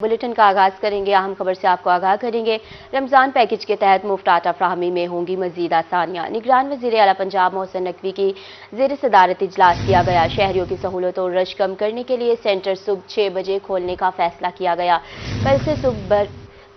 Bulletin का आगाज करेंगे। अहम खबर से आपको आगाह करेंगे। रमजान पैकेज के तहत मुफ्त आटा फराहमी में होंगी मजीद आसानियां। निगरान वजीर आला पंजाब मोहसिन नकवी की ज़ेर सदारत इजलास किया गया। शहरियों की सहूलत और रश कम करने के लिए सेंटर सुबह 6 बजे खोलने का फैसला किया गया।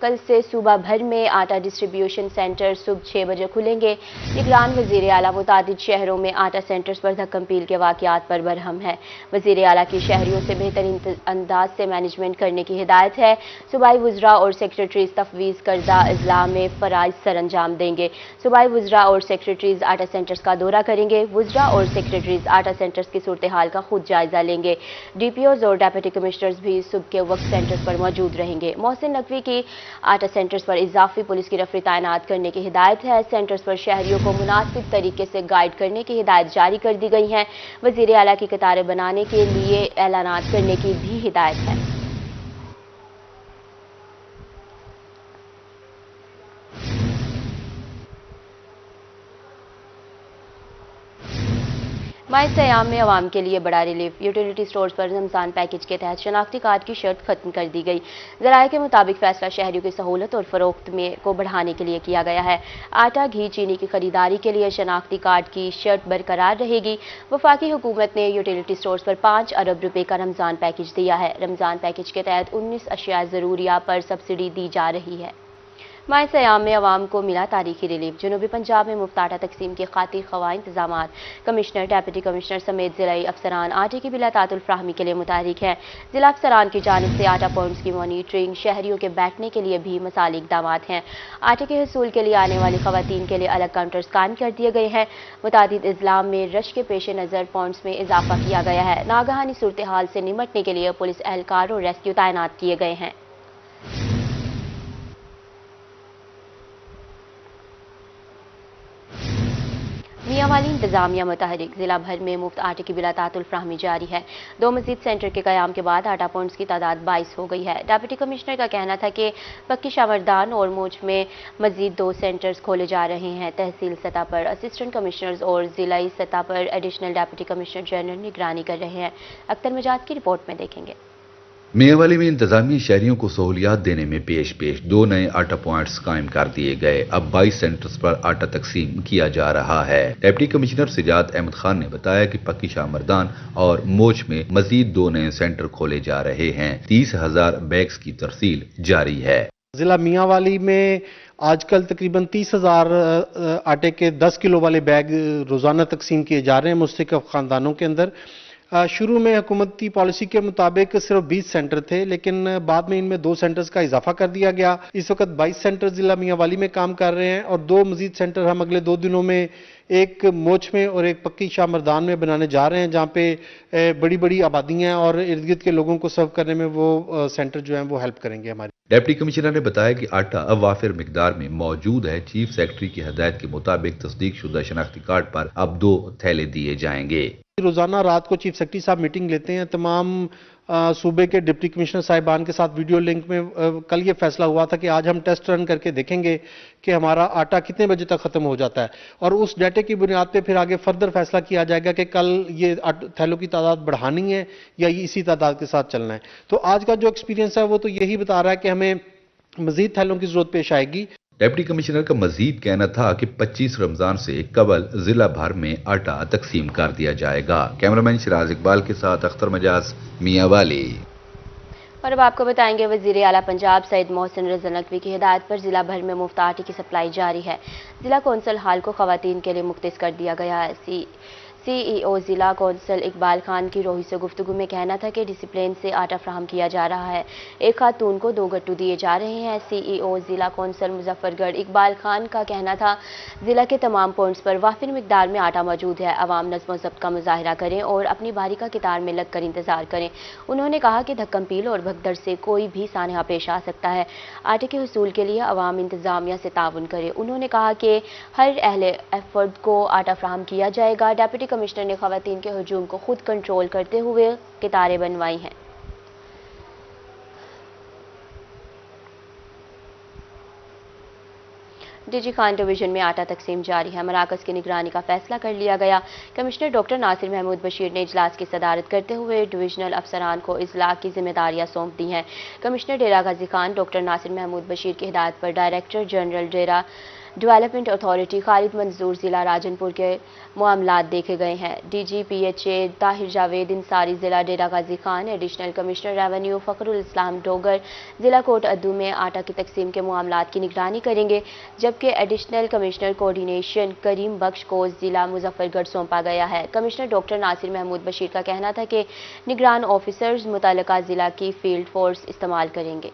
कल से सूबा भर में आटा डिस्ट्रीब्यूशन सेंटर सुबह 6 बजे खुलेंगे। निगरान वजीर आला मुतादिद शहरों में आटा सेंटर्स पर धक्कम-पील के वाक़यात पर बरहम है। वजीर आला की शहरियों से बेहतरीन अंदाज से मैनेजमेंट करने की हिदायत है। सूबाई वज़रा और सेक्रेटरीज तफवीज़ करदा अजला में फ़राइज़ सर अंजाम देंगे। सूबाई वज़रा और सेक्रेटरीज आटा सेंटर्स का दौरा करेंगे। वज़रा और सेक्रेटरीज आटा सेंटर्स की सूरत हाल का खुद जायजा लेंगे। DPOs और डेप्यूटी कमिश्नर्स भी सुबह के वक्त सेंटर्स पर मौजूद रहेंगे। मोहसिन नकवी की आटा सेंटर्स पर इजाफी पुलिस की रफ़ी तैनात करने की हिदायत है। सेंटर्स पर शहरियों को मुनासिब तरीके से गाइड करने की हिदायत जारी कर दी गई है। वज़ीर आला की कतारें बनाने के लिए ऐलानात करने की भी हिदायत है। माह सयाम में अवाम के लिए बड़ा रिलीफ। यूटिलिटी स्टोर्स पर रमजान पैकेज के तहत शनाख्ती कार्ड की शर्त खत्म कर दी गई। ज़राए के मुताबिक फैसला शहरियों की सहूलत और फरोख्त में को बढ़ाने के लिए किया गया है। आटा, घी, चीनी की खरीदारी के लिए शनाख्ती कार्ड की शर्त बरकरार रहेगी। वफाकी हुकूमत ने यूटिलिटी स्टोर्स पर 5 अरब रुपए का रमजान पैकेज दिया है। रमजान पैकेज के तहत 19 अशिया ज़रूरिया पर सब्सिडी दी जा रही है। माह सयाम में अवाम को मिला तारीखी रिलीफ। जनूबी पंजाब में मुफ्त आटा तकसीम के खातिर खवा इंतजामात। कमिश्नर, डेप्यूटी कमिश्नर समेत जिलाई अफसरान आटे की बिला तातुल फ्राहमी के लिए मुतहरिक हैं। जिला अफसरान की जानिब से आटा पॉइंट्स की मॉनिटरिंग, शहरियों के बैठने के लिए भी मसाली इक़दामात हैं। आटे के हसूल के लिए आने वाली खवातीन के लिए अलग काउंटर्स कायम कर दिए गए हैं। मुतादिद इज़लाम में रश के पेश नज़र पॉइंट्स में इजाफा किया गया है। नागहानी सूरत हाल से निमटने के लिए पुलिस एहलकार और रेस्क्यू तैनात किए गए हैं। मियांवाली इंतजामिया मुतहरिक। जिला भर में मुफ्त आटे की बिला तातुल फ्राहमी जारी है। 2 मजीद सेंटर के कयाम के बाद आटा पॉइंट्स की तादाद 22 हो गई है। डेप्यूटी कमिश्नर का कहना था कि पक्की शामरदान और मोच में मजीद 2 सेंटर्स खोले जा रहे हैं। तहसील सतह पर असिस्टेंट कमिश्नर्स और जिलाई सतह पर एडिशनल डेप्यूटी कमिश्नर जनरल निगरानी कर रहे हैं। अख्तर मजाद की रिपोर्ट में देखेंगे। मियांवाली में इंतजामी शहरियों को सहूलियात देने में पेश 2 नए आटा पॉइंट्स कायम कर दिए गए। अब 22 सेंटर्स पर आटा तकसीम किया जा रहा है। डिप्टी कमिश्नर सिजात अहमद खान ने बताया कि पक्की शामरदान और मोच में मजीद 2 नए सेंटर खोले जा रहे हैं। 30,000 बैग्स की तरसील जारी है। जिला मियांवाली में आजकल तकरीबन 30,000 आटे के 10 किलो वाले बैग रोजाना तकसीम किए जा रहे हैं मुस्तहिक खानदानों के अंदर। शुरू में हुकूमती पॉलिसी के मुताबिक सिर्फ 20 सेंटर थे, लेकिन बाद में इनमें 2 सेंटर्स का इजाफा कर दिया गया। इस वक्त 22 सेंटर जिला मियांवाली में काम कर रहे हैं और 2 मजीद सेंटर हम अगले 2 दिनों में एक मोच में और एक पक्की शामरदान में बनाने जा रहे हैं, जहाँ पे बड़ी बड़ी आबादियां और इर्द गिर्द के लोगों को सर्व करने में वो सेंटर जो हैं वो हेल्प करेंगे हमारी। डिप्टी कमिश्नर ने बताया कि आटा अब वाफिर मिकदार में मौजूद है। चीफ सेक्रेटरी की हदायत के मुताबिक तस्दीक शुदा शनाख्ती कार्ड पर अब 2 थैले दिए जाएंगे। रोजाना रात को चीफ सेक्रेटरी साहब मीटिंग लेते हैं तमाम सूबे के डिप्टी कमिश्नर साहिबान के साथ वीडियो लिंक में। कल ये फैसला हुआ था कि आज हम टेस्ट रन करके देखेंगे कि हमारा आटा कितने बजे तक खत्म हो जाता है और उस डाटे की बुनियाद पे फिर आगे फर्दर फैसला किया जाएगा कि कल ये थैलों की तादाद बढ़ानी है या ये इसी तादाद के साथ चलना है। तो आज का जो एक्सपीरियंस है वो तो यही बता रहा है कि हमें मजीद थैलों की जरूरत पेश आएगी। डिप्टी कमिश्नर का मजीद कहना था कि 25 रमजान से कबल जिला भर में आटा तकसीम कर दिया जाएगा। कैमरामैन शिराज इकबाल के साथ अख्तर मजाज, मियांवाली। और अब आपको बताएंगे वजीर आला पंजाब सैयद मोहसिन रज़ा नकवी की हिदायत पर जिला भर में मुफ्त आटे की सप्लाई जारी है। जिला कौंसल हाल को खवातीन के लिए मुख्तस कर दिया गया है। CEO जिला कौंसल इकबाल खान की रोही से गुफ्तगू में कहना था कि डिसिप्लिन से आटा फ्राहम किया जा रहा है। एक खातून को 2 गट्टू दिए जा रहे हैं। CEO जिला कौंसल मुजफ्फरगढ़ इकबाल खान का कहना था जिला के तमाम पॉइंट्स पर वाफिर मिकदार में आटा मौजूद है। अवाम नज़्म ज़ब्त का मुजाहिरा करें और अपनी बारी का कितार में लग कर इंतजार करें। उन्होंने कहा कि धक्कम-पील और भगदड़ से कोई भी सानहा पेश आ सकता है। आटे के हसूल के लिए अवाम इंतजामिया से ताउन करे। उन्होंने कहा कि हर अहले फर्द को आटा फ्राहम किया जाएगा। डेप्यूटी कमिश्नर ने खवातीन के हुजूम को खुद कंट्रोल करते हुए कितारें बनवाई हैं। डीजी खान डिवीजन में आटा तकसीम जारी है। मराकज की निगरानी का फैसला कर लिया गया। कमिश्नर डॉक्टर नासिर महमूद बशीर ने इजलास की सदारत करते हुए डिविजनल अफसरान को इजलास की जिम्मेदारियां सौंप दी हैं। कमिश्नर डेरा गाजी खान डॉक्टर नासिर महमूद बशीर की हिदायत पर director general Dera development authority Khalid Manzoor जिला राजनपुर के मामलात देखे गए हैं। डीजी पीएचए ताहिर जावेद इंसारी जिला Dera Ghazi Khan, additional commissioner revenue Fakhrul Islam Dogar जिला कोट अद्दू में आटा की तकसीम के मामलात की निगरानी करेंगे, जबकि एडिशनल कमिश्नर कोऑर्डिनेशन करीम बख्श को जिला मुजफ्फरगढ़ सौंपा गया है। कमिश्नर डॉक्टर नासिर महमूद बशीर का कहना था कि निगरान ऑफिसर्स मुतल्लिका जिला की फील्ड फोर्स इस्तेमाल करेंगे।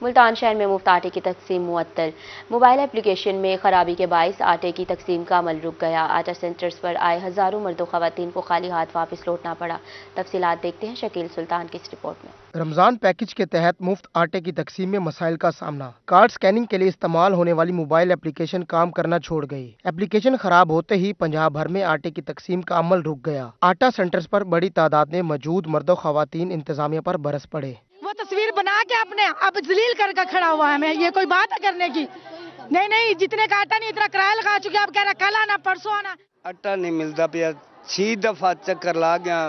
मुल्तान शहर में मुफ्त आटे की तकसीम मुअत्तल। मोबाइल एप्लीकेशन में खराबी के बाइस आटे की तकसीम का अमल रुक गया। आटा सेंटर्स पर आए हजारों मर्दों खवातीन को खाली हाथ वापस लौटना पड़ा। तफसीलात देखते हैं शकील सुल्तान की इस रिपोर्ट में। रमजान पैकेज के तहत मुफ्त आटे की तकसीम में मसाइल का सामना। कार्ड स्कैनिंग के लिए इस्तेमाल होने वाली मोबाइल एप्लीकेशन काम करना छोड़ गई। एप्लीकेशन खराब होते ही पंजाब भर में आटे की तकसीम का अमल रुक गया। आटा सेंटर्स पर बड़ी तादाद में मौजूद मर्दों खवातीन इंतजामिया पर बरस पड़े। वो तस्वीर बना के अपने अब जलील करके खड़ा हुआ है। ये कोई बात है करने की? नहीं, जितने का आटा नहीं इतना किराया लगा चुके, आप कह रहे कल आना परसों आना। आटा नहीं मिलता पिया, 6 दफा चक्कर ला गया,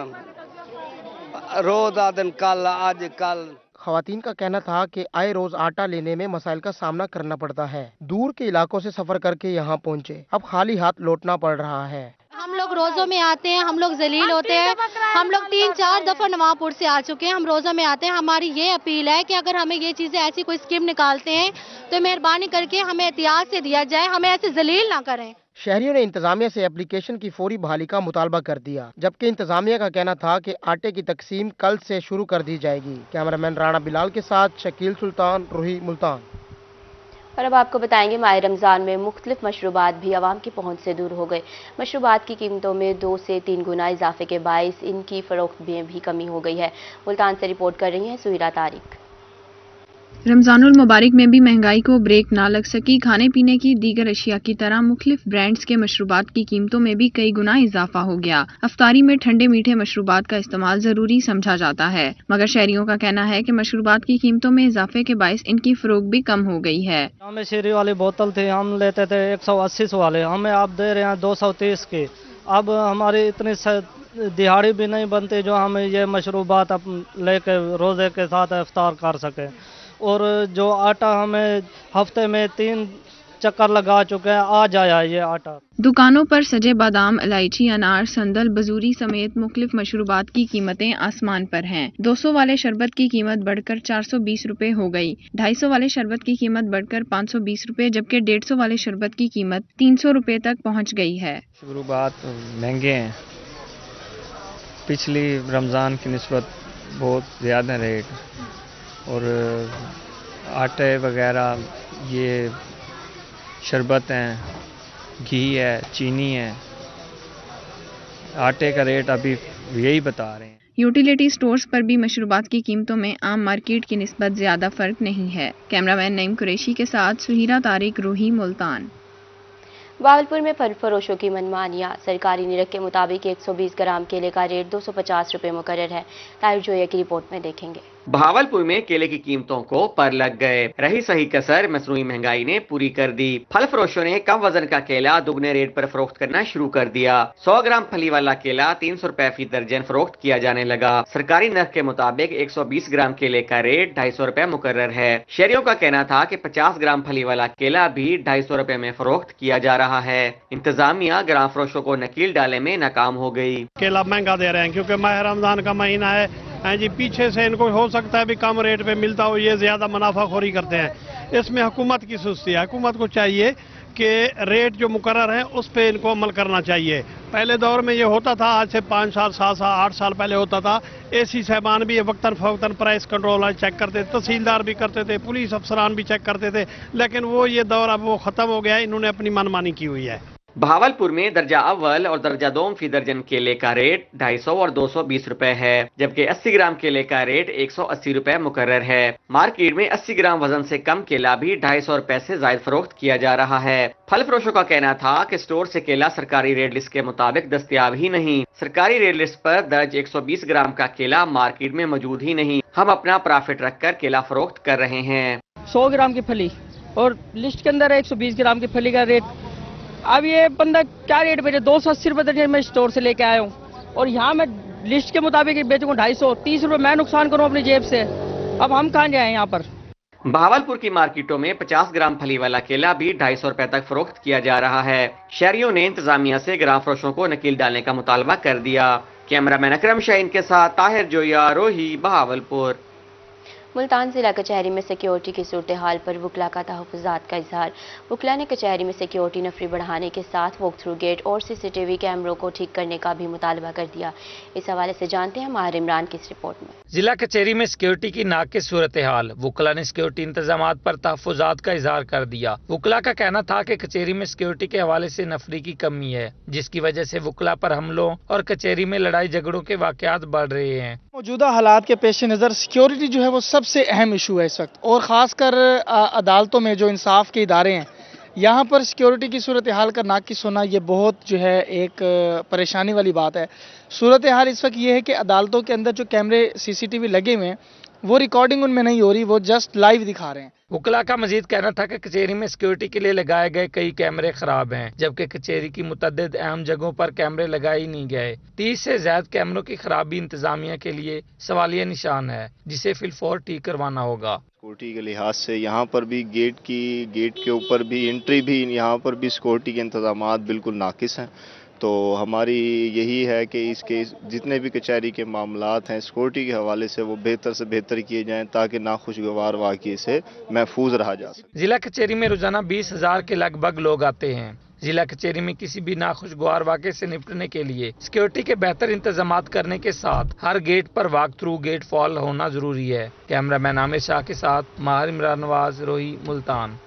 रोज आदन कल आज कल। खवातीन का कहना था कि आए रोज आटा लेने में मसाइल का सामना करना पड़ता है। दूर के इलाकों से सफर करके यहाँ पहुँचे, अब खाली हाथ लौटना पड़ रहा है। हम लोग रोज़ों में आते हैं, हम लोग जलील होते हैं। हम लोग 3-4 दफ़ा नवापुर से आ चुके हैं। हम रोज़ों में आते हैं। हमारी ये अपील है कि अगर हमें ये चीज़ें ऐसी कोई स्कीम निकालते हैं तो मेहरबानी करके हमें एहतियात से दिया जाए, हमें ऐसे जलील ना करें। शहरियों ने इंतजामिया से एप्लीकेशन की फौरी बहाली का मुतालबा कर दिया, जबकि इंतजामिया का कहना था कि आटे की तकसीम कल से शुरू कर दी जाएगी। कैमरामैन राणा बिलाल के साथ शकील सुल्तान, रूही, मुल्तान। और अब आपको बताएंगे माह रमज़ान में मुख्तलिफ मशरूबात भी आवाम की पहुंच से दूर हो गए। मशरूबात की कीमतों में 2 से 3 गुना इजाफे के बायस इनकी फरोख्त में भी कमी हो गई है। मुल्तान से रिपोर्ट कर रही हैं सुहिरा तारिक। रमजानुल मुबारक में भी महंगाई को ब्रेक ना लग सकी। खाने पीने की दीगर अशिया की तरह मुख्तलिफ ब्रांड्स के मशरूबात की कीमतों में भी कई गुना इजाफा हो गया। अफ्तारी में ठंडे मीठे मशरूबात का इस्तेमाल जरूरी समझा जाता है, मगर शहरियों का कहना है कि मशरूबात की कीमतों में इजाफे के बायस इनकी फरोख्त भी कम हो गई है। हमें शीरी वाली बोतल थी, हम लेते थे 180 वाले, हमें आप दे रहे हैं 230 की। अब हमारी इतनी दिहाड़ी भी नहीं बनती जो हम ये मशरूबात लेके रोजे के साथ इफ्तार कर सके। और जो आटा हमें हफ्ते में 3 चक्कर लगा चुके हैं, आ जाया ये आटा। दुकानों पर सजे बादाम, इलायची, अनार, संदल, बजूरी समेत मुख्तलिफ मशरूबात की कीमतें आसमान पर हैं। 200 वाले शरबत की कीमत बढ़कर 420 रुपए हो गई। 250 वाले शरबत की कीमत बढ़कर 520 रुपए, जबकि 150 वाले शरबत की कीमत 300 रुपए तक पहुँच गई है। मशरूबात महंगे हैं, पिछली रमज़ान की निस्बत बहुत ज़्यादा रेट, और आटे वगैरह, ये शरबत हैं, घी है, चीनी है, आटे का रेट अभी यही बता रहे हैं। यूटिलिटी स्टोर्स पर भी मशरूबात की कीमतों में आम मार्केट की निस्बत ज्यादा फर्क नहीं है। कैमरामैन नईम कुरैशी के साथ सुहिरा तारिक, रूही, मुल्तान। बावलपुर में फल फरोशों की मनमानियां। सरकारी निरख के मुताबिक 120 ग्राम केले का रेट 250 रुपए मुकर्रर है। ताहिर जोया की रिपोर्ट में देखेंगे। भावलपुर में केले की कीमतों को पर लग गए। रही सही कसर मसनूई महंगाई ने पूरी कर दी। फल फरोशों ने कम वजन का केला दुगने रेट पर फरोख्त करना शुरू कर दिया। 100 ग्राम फली वाला केला 300 रुपए फी दर्जन फरोख्त किया जाने लगा। सरकारी नर्ख के मुताबिक 120 ग्राम केले का रेट 250 रुपए मुकर्रर है। शहरियों का कहना था कि 50 ग्राम फली वाला केला भी 250 रुपए में फरोख्त किया जा रहा है। इंतजामिया ग्राम फरोशों को नकील डालने में नाकाम हो गई। केला महंगा दे रहे हैं क्योंकि माह रमजान का महीना है जी। पीछे से इनको हो सकता है भी कम रेट पे मिलता हो, ये ज्यादा मुनाफाखोरी करते हैं। इसमें हुकूमत की सुस्ती है। हुकूमत को चाहिए कि रेट जो मुकर्रर है उस पे इनको अमल करना चाहिए। पहले दौर में ये होता था, आज से 5 साल 7 साल 8 साल पहले होता था। एसी साहबान भी वक्तन फवक्तन प्राइस कंट्रोल चेक करते थे, तहसीलदार भी करते थे, पुलिस अफसरान भी चेक करते थे, लेकिन वो ये दौर अब वो खत्म हो गया है। इन्होंने अपनी मनमानी की हुई है। भावलपुर में दर्जा अव्वल और दर्जा दोम फी दर्जन केले का रेट 250 और 220 रुपए है, जबकि 80 ग्राम केले का रेट 180 रुपए मुकर्रर है। मार्केट में 80 ग्राम वजन से कम केला भी 250 रुपए से ज्यादा फरोख्त किया जा रहा है। फल फरोशों का कहना था कि स्टोर से केला सरकारी रेट लिस्ट के मुताबिक दस्तयाब ही नहीं। सरकारी रेट लिस्ट पर दर्ज 120 ग्राम का केला मार्केट में मौजूद ही नहीं। हम अपना प्रॉफिट रखकर केला फरोख्त कर रहे हैं। 100 ग्राम की फली और लिस्ट के अंदर है 120 ग्राम की फली का रेट। अब ये बंदा क्या रेट बेचे, 280 रुपये तक मैं स्टोर से लेके आया हूँ और यहाँ मैं लिस्ट के मुताबिक बेचूंगा 250, 30 रुपये मैं नुकसान करूँ अपनी जेब से। अब हम कहाँ जाएं यहाँ पर। बहावलपुर की मार्केटों में 50 ग्राम फली वाला केला भी 250 रुपए तक फरोख्त किया जा रहा है। शहरियों ने इंतजामिया से ग्राम फरोशों को नकील डालने का मुतालबा कर दिया। कैमरामैन अकरम शाहीन के साथ ताहिर जोया, रोही, बहावलपुर। मुल्तान जिला कचहरी में सिक्योरिटी की सूरत हाल पर वकला का तहफ़्फ़ुज़ात का इजहार। वकला ने कचहरी में सिक्योरिटी नफरी बढ़ाने के साथ वॉक थ्रू गेट और CCTV कैमरों को ठीक करने का भी मुतालबा कर दिया। इस हवाले से जानते हैं माहिर इमरान की इस रिपोर्ट में। जिला कचहरी में सिक्योरिटी की नाक़िस सूरत हाल, वकला ने सिक्योरिटी इंतजामात पर तहफ़्फ़ुज़ात का इजहार कर दिया। वकला का कहना था कि कचहरी में सिक्योरिटी के हवाले से नफरी की कमी है, जिसकी वजह से वकला पर हमलों और कचहरी में लड़ाई झगड़ों के वाक़यात बढ़ रहे हैं। मौजूदा हालात के पेश नज़र सिक्योरिटी जो है वो सबसे अहम इशू है इस वक्त, और ख़ासकर अदालतों में जो इंसाफ के इदारे हैं, यहाँ पर सिक्योरिटी की सूरत हाल का नाक़िस होना ये बहुत जो है एक परेशानी वाली बात है। सूरत हाल इस वक्त ये है कि अदालतों के अंदर जो कैमरे CCTV लगे हुए हैं वो रिकॉर्डिंग उनमें नहीं हो रही, वो जस्ट लाइव दिखा रहे हैं। वकला का मजीद कहना था कि कचहरी में सिक्योरिटी के लिए लगाए गए कई कैमरे खराब हैं, जबकि कचहरी की मुतअद्दिद अहम जगहों पर कैमरे लगाए ही नहीं गए। 30 से ज्यादा कैमरों की खराबी इंतजामिया के लिए सवालिया निशान है, जिसे फिलफौर ठीक करवाना होगा। सिक्योरिटी के लिहाज से यहाँ पर भी गेट के ऊपर भी एंट्री भी यहाँ पर भी सिक्योरिटी के इंतजामात बिल्कुल नाकिस हैं। तो हमारी यही है कि इसके जितने भी कचहरी के मामलात हैं सिक्योरिटी के हवाले से वो बेहतर से बेहतर किए जाएं, ताकि नाखुशगवार वाक़ये से महफूज रहा जा सके। जिला कचहरी में रोजाना 20,000 के लगभग लोग आते हैं। जिला कचहरी में किसी भी नाखुशगवार वाक़ये से निपटने के लिए सिक्योरिटी के बेहतर इंतजामात करने के साथ हर गेट पर वॉक थ्रू गेट फॉल होना जरूरी है। कैमरामैन आमिर शाह के साथ माहिर इमरान नवाज, रोही, मुल्तान।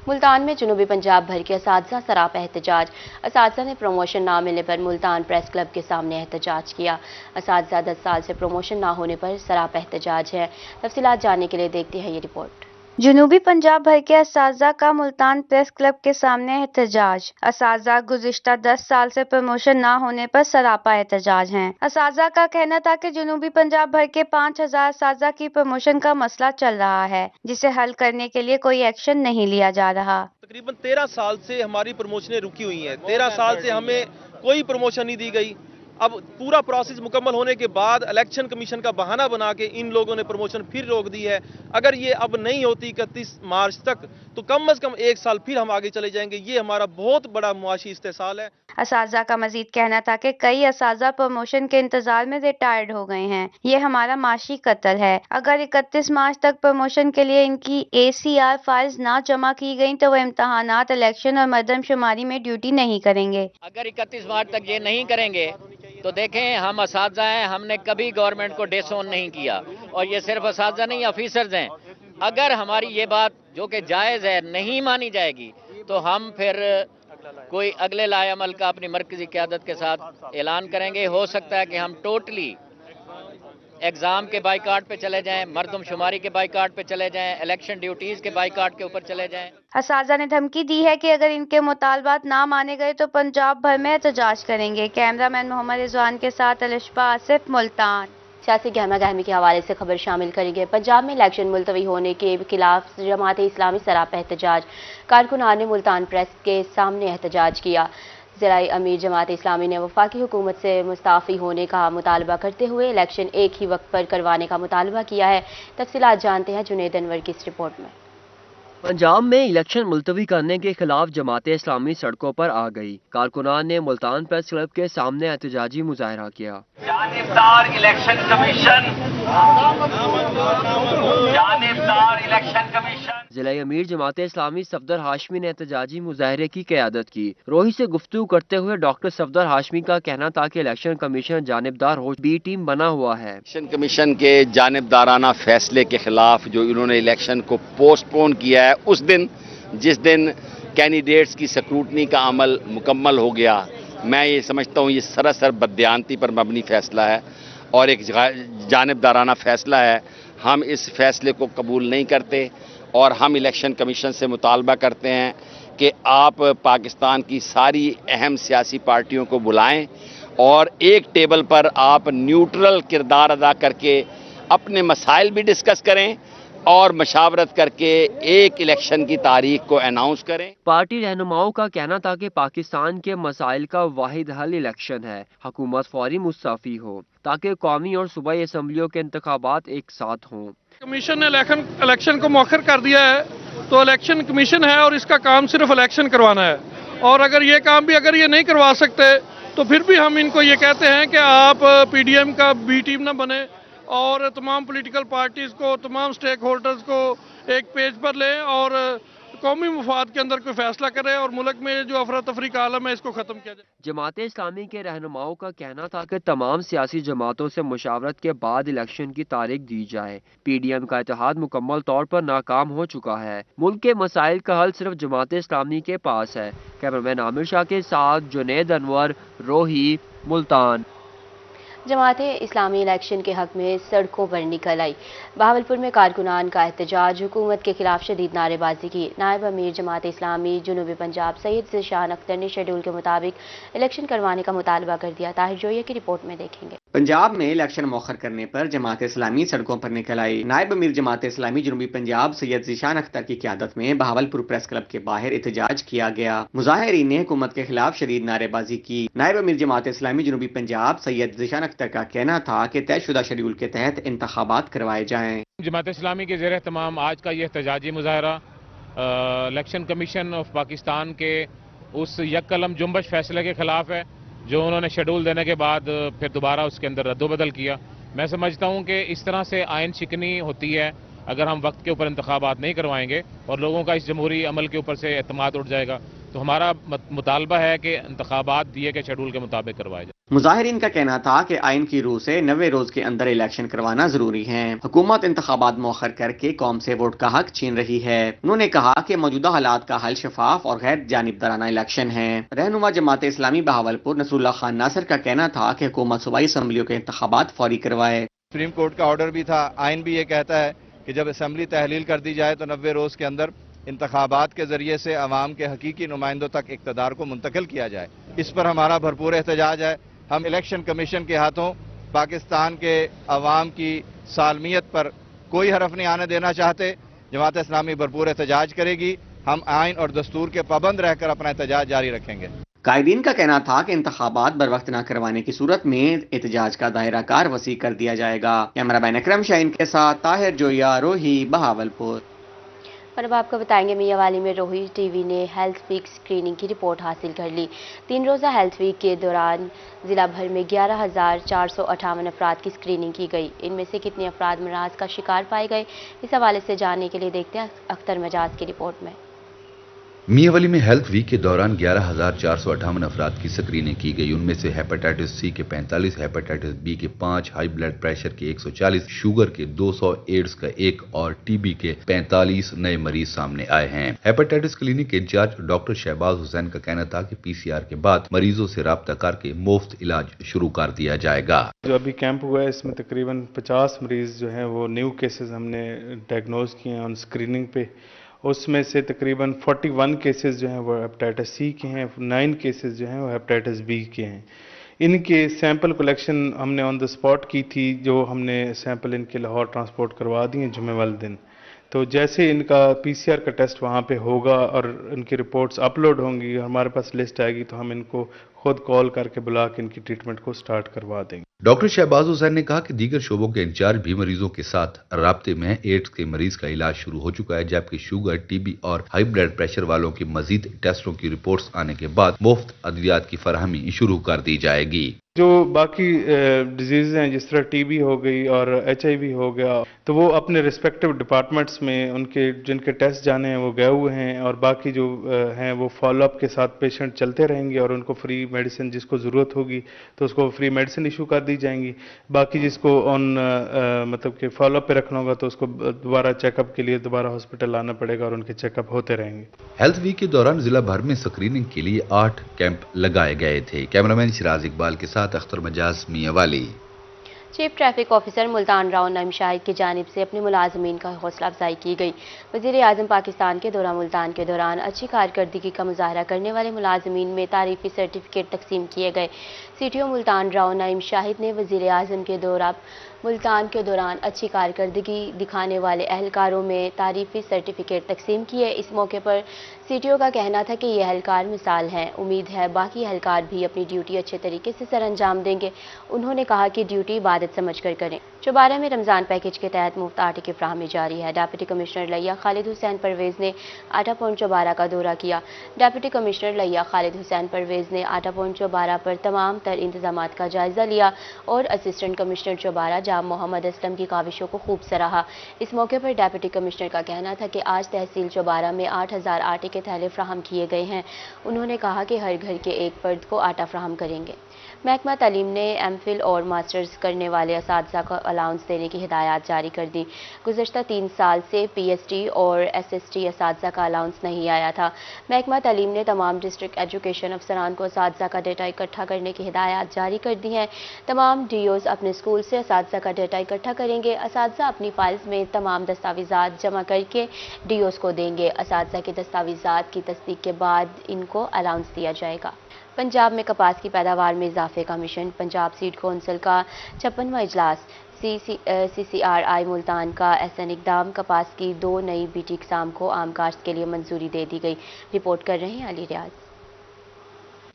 मुल्तान में जुनूबी पंजाब भर के असातिज़ा सरापा एहतजाज। असातिज़ा ने प्रमोशन ना मिलने पर मुल्तान प्रेस क्लब के सामने एहतजाज किया। असातिज़ा 10 साल से प्रमोशन ना होने पर सरापा एहतजाज है। तफसीलात जानने के लिए देखते हैं ये रिपोर्ट। जुनूबी पंजाब भर के असातिज़ा का मुल्तान प्रेस क्लब के सामने एहतजाज। असातिज़ा गुज़िश्ता 10 साल से प्रमोशन ना होने पर सरापा एहतजाज हैं। असातिज़ा का कहना था कि जुनूबी पंजाब भर के 5,000 असातिज़ा की प्रमोशन का मसला चल रहा है, जिसे हल करने के लिए कोई एक्शन नहीं लिया जा रहा। तकरीबन 13 साल से हमारी प्रमोशनें रुकी हुई हैं। 13 साल से हमें कोई प्रमोशन नहीं दी गई। अब पूरा प्रोसेस मुकम्मल होने के बाद इलेक्शन कमीशन का बहाना बना के इन लोगों ने प्रमोशन फिर रोक दी है। अगर ये अब नहीं होती 31 मार्च तक, तो कम से कम 1 साल फिर हम आगे चले जाएंगे। ये हमारा बहुत बड़ा मुआशी इस्तेसाल है। असातिज़ा का मजीद कहना था कि कई असातिज़ा प्रमोशन के इंतजार में रिटायर्ड हो गए हैं। ये हमारा माशी कत्ल है। अगर 31 मार्च तक प्रमोशन के लिए इनकी ACR फाइल्स ना जमा की गई तो वह इम्तहानात, इलेक्शन और मरदमशुमारी में ड्यूटी नहीं करेंगे। अगर 31 मार्च तक ये नहीं करेंगे तो देखें, हम असातिज़ा हैं, हमने कभी गवर्नमेंट को डिसओन नहीं किया, और ये सिर्फ असातिज़ा नहीं ऑफिसर्स हैं। अगर हमारी ये बात जो कि जायज़ है नहीं मानी जाएगी तो हम फिर कोई अगले लाए अमल का अपनी मरकजी क़यादत के साथ ऐलान करेंगे। हो सकता है कि हम टोटली एग्ज़ाम के बाइकाट पे चले जाएं, मरदमशुमारी के बाइकाट पे चले जाएं, इलेक्शन ड्यूटीज़ के बाइकाट के ऊपर चले जाएं। असातिज़ा ने धमकी दी है कि अगर इनके मुतालबात ना माने गए तो पंजाब भर में एहतजाज करेंगे। कैमरामैन मोहम्मद रिजवान के साथ अलिशबा आसिफ, मुल्तान। सियासी गहमा गहमी के हवाले से खबर शामिल करेंगे। पंजाब में इलेक्शन मुलतवी होने के खिलाफ जमात इस्लामी सरापा एहतजाज। कारकुनान ने मुल्तान प्रेस के सामने एहतजाज किया। ज़िला अमीर जमात इस्लामी ने वफाकी हुकूमत से मुस्ताफ़ी होने का मुतालबा करते हुए इलेक्शन एक ही वक्त पर करवाने का मुतालबा किया है। तफसीलात जानते हैं जुनैद अनवर की इस रिपोर्ट में। पंजाब में इलेक्शन मुलतवी करने के खिलाफ जमात इस्लामी सड़कों पर आ गई। कारकुनान ने मुल्तान प्रेस क्लब के सामने एहतजाजी मुजाहरा किया। जानिबदार इलेक्शन कमीशन, जानिबदार इलेक्शन कमीशन। जिला अमीर जमात इस्लामी सफदर हाशमी ने एहतजाजी मुजाहरे की क़यादत की। रोही से गुफ्तगू करते हुए डॉक्टर सफदर हाशमी का कहना था कि इलेक्शन कमीशन जानिबदार हो, बी टीम बना हुआ है। इलेक्शन कमीशन के जानिबदाराना फैसले के खिलाफ जो इन्होंने इलेक्शन को पोस्टपोन किया है, उस दिन जिस दिन कैंडिडेट्स की स्क्रूटनी का अमल मुकम्मल हो गया, मैं ये समझता हूँ ये सरासर बददियानती पर मबनी फैसला है और एक जानिबदाराना फैसला है। हम इस फैसले को कबूल नहीं करते और हम इलेक्शन कमीशन से मुतालबा करते हैं कि आप पाकिस्तान की सारी अहम सियासी पार्टियों को बुलाएं और एक टेबल पर आप न्यूट्रल किरदार अदा करके अपने मसाइल भी डिस्कस करें اور مشاورت کر کے ایک الیکشن کی تاریخ کو اناؤنس کریں۔ پارٹی رہنماؤں کا کہنا تھا کہ پاکستان کے مسائل کا واحد حل الیکشن ہے، حکومت فوری مستعفی ہو تاکہ قومی اور صوبائی اسمبلیوں کے انتخابات ایک ساتھ ہوں۔ کمیشن نے الیکشن کو مؤخر کر دیا ہے تو الیکشن کمیشن ہے اور اس کا کام صرف الیکشن کروانا ہے، اور اگر یہ کام بھی اگر یہ نہیں کروا سکتے تو پھر بھی ہم ان کو یہ کہتے ہیں کہ آپ پی ڈی ایم کا بی ٹیم نہ بنے اور تمام پولیٹیکل پارٹیز کو، تمام سٹیک ہولڈرز کو ایک پیج پر لیں اور قومی مفاد کے اندر کوئی فیصلہ کرے اور ملک میں جو افراتفری کا عالم ہے اس کو ختم کیا جائے۔ جماعت اسلامی کے رہنماؤں کا کہنا تھا کہ تمام سیاسی جماعتوں سے مشاورت کے بعد الیکشن کی تاریخ دی جائے۔ پی ڈی ایم کا اتحاد مکمل طور پر ناکام ہو چکا ہے، ملک کے مسائل کا حل صرف جماعت اسلامی کے پاس ہے۔ کیمرمین عامر شاہ کے ساتھ جنید انور، روہی، ملتان۔ جماعت اسلامی الیکشن کے حق میں سڑکوں پر نکل آئی۔ بہاولپور میں کارکنان کا احتجاج، حکومت کے خلاف شدید نعرے بازی کی۔ نائب امیر جماعت اسلامی جنوبی پنجاب سید ذیشان اختر نے شیڈول کے مطابق الیکشن کروانے کا مطالبہ کر دیا۔ طاہر جویہ کی رپورٹ میں دیکھیں گے۔ پنجاب میں الیکشن مؤخر کرنے پر جماعت اسلامی سڑکوں پر نکل آئی۔ نائب امیر جماعت اسلامی جنوبی پنجاب سید ذیشان اختر کی قیادت میں بہاولپور پریس کلب کے باہر احتجاج کیا گیا۔ مظاہرین نے حکومت کے خلاف شدید نعرے بازی کی۔ نائب امیر جماعت اسلامی جنوبی پنجاب سید ذیشان اختر کا کہنا تھا کہ طے شدہ شیڈول کے تحت انتخابات کروائے جائیں۔ جماعت اسلامی کے زیر اہتمام آج کا یہ احتجاجی مظاہرہ الیکشن کمیشن آف پاکستان کے اس یک قلم جنبش فیصلے کے خلاف ہے جو انہوں نے شیڈول دینے کے بعد پھر دوبارہ اس کے اندر رد و بدل کیا۔ میں سمجھتا ہوں کہ اس طرح سے آئین شکنی ہوتی ہے اگر ہم وقت کے اوپر انتخابات نہیں کروائیں گے اور لوگوں کا اس جمہوری عمل کے اوپر سے اعتماد اٹھ جائے گا، تو ہمارا مطالبہ ہے کہ انتخابات دیے کے شیڈول کے مطابق کروائے جائے۔ مظاہرین کا کہنا تھا کہ آئین کی روح سے 90 روز کے اندر الیکشن کروانا ضروری ہے۔ حکومت انتخابات مؤخر کر کے قوم سے ووٹ کا حق چھین رہی ہے۔ انہوں نے کہا کہ موجودہ حالات کا حل شفاف اور غیر جانبدارانہ الیکشن ہے۔ رہنما جماعت اسلامی بہاولپور نصر اللہ خان ناصر کا کہنا تھا کہ حکومت صوبائی اسمبلیوں کے انتخابات فوری کروائے۔ سپریم کورٹ کا آرڈر بھی تھا، آئین بھی یہ کہتا ہے کہ جب اسمبلی تحلیل کر دی جائے تو 90 روز کے اندر انتخابات کے ذریعے سے عوام کے حقیقی نمائندوں تک اقتدار کو منتقل کیا جائے۔ اس پر ہمارا بھرپور احتجاج ہے۔ ہم الیکشن کمیشن کے ہاتھوں پاکستان کے عوام کی سالمیت پر کوئی حرف نہیں آنے دینا چاہتے۔ جماعت اسلامی بھرپور احتجاج کرے گی۔ ہم آئین اور دستور کے پابند رہ کر اپنا احتجاج جاری رکھیں گے۔ قائدین کا کہنا تھا کہ انتخابات بر وقت نہ کروانے کی صورت میں احتجاج کا دائرہ کار وسیع کر دیا جائے گا۔ کیمرہ مین اکرم شاہین کے ساتھ طاہر جویہ، روہی، بہاولپور۔ اور اب آپ کو بتائیں گے میاں والی میں روہی ٹی وی نے ہیلتھ ویک اسکریننگ کی رپورٹ حاصل کر لی۔ 3 روزہ ہیلتھ ویک کے دوران ضلع بھر میں 11,458 افراد کی اسکریننگ کی گئی۔ ان میں سے کتنے افراد مرض کا شکار پائے گئے، اس حوالے سے جاننے کے لیے دیکھتے ہیں اختر مجاز کی رپورٹ میں۔ میاں والی میں ہیلتھ ویک کے دوران 11,458 افراد کی اسکریننگ کی گئی۔ ان میں سے ہیپاٹائٹس سی کے 45، ہیپاٹائٹس بی کے 5، ہائی بلڈ پریشر کے 140، شوگر کے 200، ایڈز کا 1 اور ٹی بی کے 45 نئے مریض سامنے آئے ہیں۔ ہیپاٹائٹس کلینک کے انچارج ڈاکٹر شہباز حسین کا کہنا تھا کہ پی سی آر کے بعد مریضوں سے رابطہ کر کے مفت علاج شروع کر دیا جائے گا۔ جو ابھی کیمپ ہوا ہے اس میں تقریباً 50 مریض جو ہیں وہ نیو کیسز ہم نے ڈائگنوز کیے ہیں آن اسکریننگ پہ۔ اس میں سے تقریباً 41 کیسز جو ہیں وہ ہیپاٹائٹس سی کے ہیں، 9 کیسز جو ہیں وہ ہیپاٹائٹس بی کے ہیں۔ ان کے سیمپل کلیکشن ہم نے آن دا اسپاٹ کی تھی، جو ہم نے سیمپل ان کے لاہور ٹرانسپورٹ کروا دیے جمعے والے دن۔ تو جیسے ان کا پی سی آر کا ٹیسٹ وہاں پہ ہوگا اور ان کی رپورٹس اپلوڈ ہوں گی، ہمارے پاس لسٹ آئے گی تو ہم ان کو خود کال کر کے بلا کے ان کی ٹریٹمنٹ کو سٹارٹ کروا دیں گے۔ ڈاکٹر شہباز حسین نے کہا کہ دیگر شعبوں کے انچارج بھی مریضوں کے ساتھ رابطے میں ہیں۔ ایڈز کے مریض کا علاج شروع ہو چکا ہے، جبکہ شوگر، ٹی بی اور ہائی بلڈ پریشر والوں کی مزید ٹیسٹوں کی رپورٹس آنے کے بعد مفت ادویات کی فراہمی شروع کر دی جائے گی۔ جو باقی ڈیزیز ہیں جس طرح ٹی بی ہو گئی اور ایچ آئی وی ہو گیا، تو وہ اپنے ریسپیکٹو ڈپارٹمنٹس میں ان کے جن کے ٹیسٹ جانے ہیں وہ گئے ہوئے ہیں، اور باقی جو ہیں وہ فالو اپ کے ساتھ پیشنٹ چلتے رہیں گے اور ان کو فری میڈیسن جس کو ضرورت ہوگی تو اس کو فری میڈیسن ایشو کر دی جائیں گی۔ باقی جس کو آن مطلب کہ فالو اپ پہ رکھنا ہوگا تو اس کو دوبارہ چیک اپ کے لیے دوبارہ ہاسپٹل آنا پڑے گا اور ان کے چیک اپ ہوتے رہیں گے۔ ہیلتھ ویک کے دوران ضلع بھر میں اسکریننگ کے لیے 8 کیمپ لگائے گئے تھے۔ کیمرامین شراز اقبال کے ساتھ Akhtar Majaz, Mianwali. Chief traffic officer Multan Rao Naeem Shahid کی جانب سے اپنے ملازمین کا حوصلہ افزائی کی گئی۔ وزیر اعظم پاکستان کے دورہ ملتان کے دوران اچھی کارکردگی کا مظاہرہ کرنے والے ملازمین میں تعریفی سرٹیفکیٹ تقسیم کیے گئے۔ C T O Multan Rao Naeem Shahid نے وزیر اعظم کے دورہ ملتان کے دوران اچھی کارکردگی دکھانے والے اہلکاروں میں تعریفی سرٹیفکیٹ تقسیم کیے۔ اس موقع پر سی ٹی او کا کہنا تھا کہ یہ اہلکار مثال ہیں، امید ہے باقی اہلکار بھی اپنی ڈیوٹی اچھے طریقے سے سر انجام دیں گے۔ انہوں نے کہا کہ ڈیوٹی عبادت سمجھ کر کریں۔ چوبارہ میں رمضان پیکج کے تحت مفت آٹے کی فراہمی جاری ہے۔ ڈپٹی کمشنر لیا خالد حسین پرویز نے آٹا پونڈ چوبارہ کا دورہ کیا۔ ڈپٹی کمشنر لیا خالد حسین پرویز نے آٹا پونڈ چوبارہ پر تمام تر انتظامات کا جائزہ لیا اور اسسٹنٹ کمشنر چوبارہ جام محمد اسلم کی کاوشوں کو خوب سراہا۔ اس موقع پر ڈپٹی کمشنر کا کہنا تھا کہ آج تحصیل چوبارہ میں 8000 آٹے کے تھیلے فراہم کیے گئے ہیں۔ انہوں نے کہا کہ ہر گھر کے ایک فرد کو آٹا فراہم کریں گے۔ محکمہ تعلیم نے ایم فل اور ماسٹرز کرنے والے اساتذہ کو الاؤنس دینے کی ہدایات جاری کر دی۔ گزشتہ 3 سال سے پی ایس ٹی اور ایس ایس ٹی اساتذہ کا الاؤنس نہیں آیا تھا۔ محکمہ تعلیم نے تمام ڈسٹرکٹ ایجوکیشن افسران کو اساتذہ کا ڈیٹا اکٹھا کرنے کی ہدایات جاری کر دی ہیں۔ تمام ڈی اوز اپنے اسکول سے اساتذہ کا ڈیٹا اکٹھا کریں گے۔ اساتذہ اپنی فائلز میں تمام دستاویزات جمع کر کے ڈی اوز کو دیں گے۔ اساتذہ کے دستاویزات کی تصدیق کے بعد ان کو الاؤنس دیا جائے گا۔ پنجاب میں کپاس کی پیداوار میں اضافے کا مشن۔ پنجاب سیڈ کونسل کا 56واں اجلاس سی سی آر آئی ملتان کا احسن اقدام۔ کپاس کی 2 نئی بی ٹی اقسام کو عام کاشت کے لیے منظوری دے دی گئی۔ رپورٹ کر رہے ہیں علی ریاض۔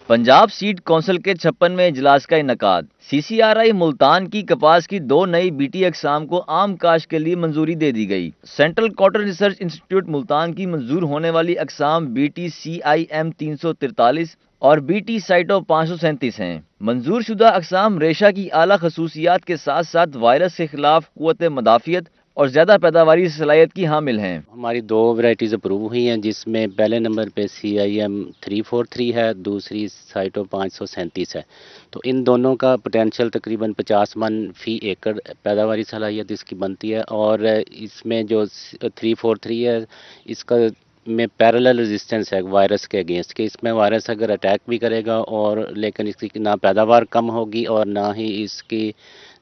پنجاب سیڈ کونسل کے 56ویں اجلاس کا انعقاد۔ سی سی آر آئی ملتان کی کپاس کی 2 نئی بی ٹی اقسام کو عام کاشت کے لیے منظوری دے دی گئی۔ سینٹرل کاٹن ریسرچ انسٹی ٹیوٹ ملتان کی منظور ہونے والی اقسام B T C I M 343 اور بی ٹی سائٹو 537 ہیں۔ منظور شدہ اقسام ریشہ کی اعلیٰ خصوصیات کے ساتھ ساتھ وائرس کے خلاف قوت مدافعت اور زیادہ پیداواری صلاحیت کی حامل ہیں۔ ہماری 2 ورائٹیز اپروو ہوئی ہیں، جس میں پہلے نمبر پہ سی آئی ایم 343 ہے، دوسری سائٹو 537 ہے۔ تو ان دونوں کا پوٹینشیل تقریباً 50 من فی ایکڑ پیداواری صلاحیت اس کی بنتی ہے، اور اس میں جو 343 ہے اس کا میں پیرالل ریزسٹنس ہے وائرس کے اگینسٹ، کہ اس میں وائرس اگر اٹیک بھی کرے گا اور لیکن اس کی نہ پیداوار کم ہوگی اور نہ ہی اس کی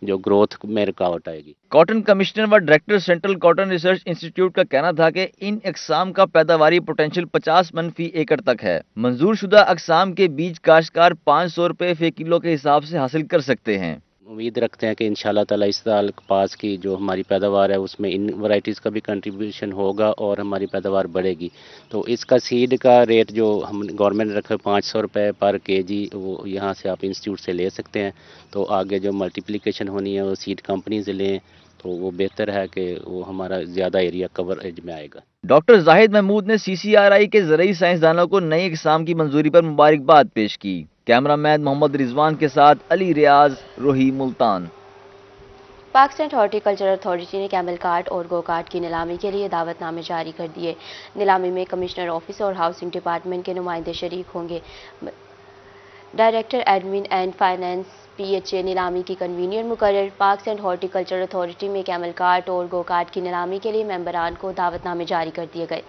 جو گروتھ میں رکاوٹ آئے گی۔ کاٹن کمشنر و ڈائریکٹر سینٹرل کاٹن ریسرچ انسٹی ٹیوٹ کا کہنا تھا کہ ان اقسام کا پیداواری پوٹینشیل 50 من فی ایکڑ تک ہے۔ منظور شدہ اقسام کے بیج کاشتکار 500 روپے فی کلو کے حساب سے حاصل کر سکتے ہیں۔ امید رکھتے ہیں کہ انشاءاللہ تعالی اس سال کپاس کی جو ہماری پیداوار ہے اس میں ان ورائٹیز کا بھی کنٹریبیوشن ہوگا اور ہماری پیداوار بڑھے گی۔ تو اس کا سیڈ کا ریٹ جو ہم گورنمنٹ نے رکھا ہے 500 روپے پر کے جی، وہ یہاں سے آپ انسٹیٹیوٹ سے لے سکتے ہیں۔ تو آگے جو ملٹیپلیکیشن ہونی ہے وہ سیڈ کمپنیز لیں تو وہ بہتر ہے کہ وہ ہمارا زیادہ ایریا کوریج میں آئے گا۔ ڈاکٹر زاہد محمود نے سی سی آر آئی کے زرعی سائنسدانوں کو نئی اقسام کی منظوری پر مبارکباد پیش کی۔ کیمرہ مین محمد رضوان کے ساتھ علی ریاض، روہی، ملتان۔ پاک سٹینٹ ہارٹی کلچر اتھارٹی نے کیمل کارٹ اور گو کارٹ کی نیلامی کے لیے دعوت نامے جاری کر دیے۔ نیلامی میں کمشنر آفس اور ہاؤسنگ ڈپارٹمنٹ کے نمائندے شریک ہوں گے۔ Director admin and finance P H A نیلامی کی کنوینر مقرر۔ پاک سٹینٹ ہارٹی کلچر اتھارٹی میں کیمل کارٹ اور گو کارٹ کی نیلامی کے لیے ممبران کو دعوت نامے جاری کر دیے گئے۔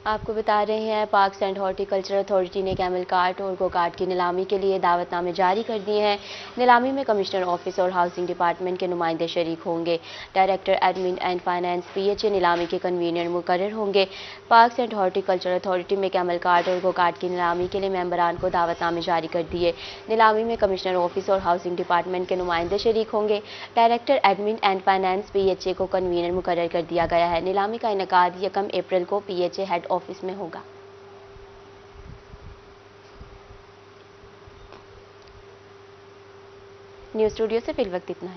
آپ کو بتا رہے ہیں پاک سٹینٹ ہارٹی کلچر اتھارٹی نے کیمل کارٹ اور گو کارٹ کی نیلامی کے لیے دعوت نامے جاری کر دیے ہیں۔ نیلامی میں کمشنر آفس اور ہاؤسنگ ڈپارٹمنٹ کے نمائندے شریک ہوں گے۔ Director admin and finance P H A نیلامی کے کنوینر مقرر ہوں گے۔ پاک سٹینٹ ہارٹی کلچر اتھارٹی میں کیمل کارٹ اور گو کارٹ کی نیلامی کے لیے ممبران کو دعوت نامے جاری کر دیے۔ نیلامی میں کمشنر آفس اور ہاؤسنگ ڈپارٹمنٹ کے نمائندے شریک ہوں گے۔ Director admin and finance P H A کو کنوینر مقرر کر دیا گیا ہے۔ نیلامی کا انعقاد 1 اپریل کو P H A head office میں ہوگا۔ نیوز اسٹوڈیو سے فی الوقت اتنا ہے۔